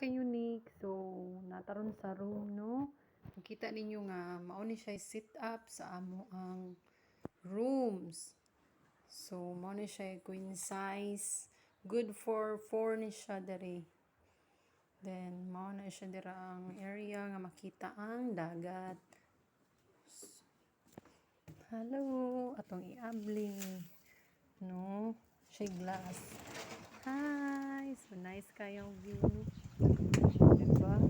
kay unique. So nataron sa room, no? Makita ninyo nga mao ni siya sit up sa amo ang rooms. So mao ni siya queen size. Good for 4 ni siya dere. Then mao na siya dira ang area nga makita ang dagat. Hello, atong iabli. No, siya glass. Hi, so nice kayong view. Diba?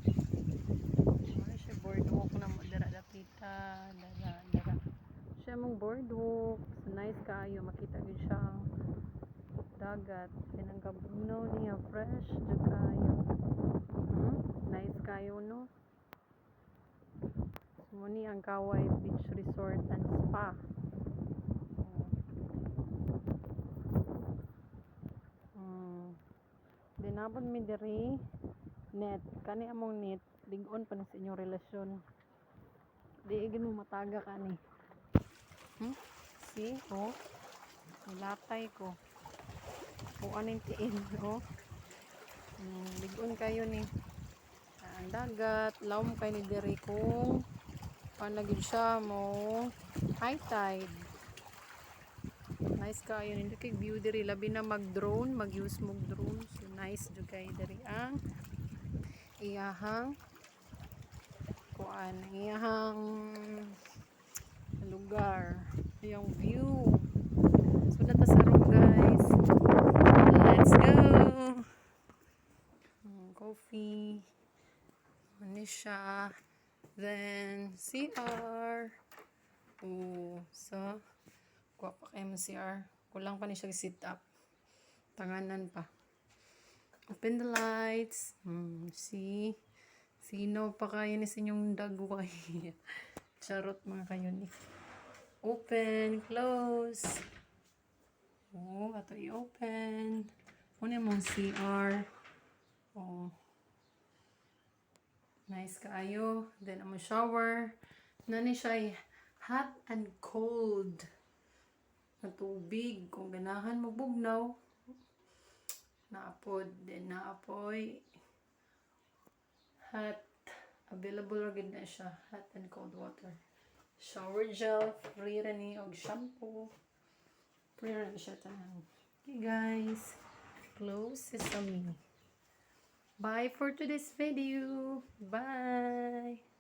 Ano siya boardwalk na mo dara dapita, dara. Siya mong boardwalk. So nice kayo, makita gyud siya ang dagat. Pinanggabunaw niya fresh jud kayo. Nice kayo, no? So ni ang Kaway Beach Resort and Spa. Dinabon mi diri net kani among net lig-on pa na sa inyong relasyon di igin mo mataga kani see nilatay ko aning tiin lig-on kayo ni ang dagat lawom kay ni diri kung panagid siya mo high tide. Nice kayo nito kay view diri labi na mag-drone, mag-use mo drone. So nice jud kay diri ang iyahang lugar, yung view. So nata sa room guys. Let's go. Coffee. Ano siya? Then CR. So kuha pa kayo CR. Kulang pa ni siya sit up. Tanganan pa. Open the lights. See? Sino pa kayo ni sa inyong dagway? Charot mga kayo ni. Open, close. Ato i-open. Una mong CR. Nice kaayo. Then amo shower. Nani siya hot and cold. Na tubig kung ganahan magbugnaw naapod din naapoy hot available gid na siya hot and cold water shower gel free ra ni og shampoo free ra siya tanan. Okay guys, close sesame. Bye for today's video. Bye.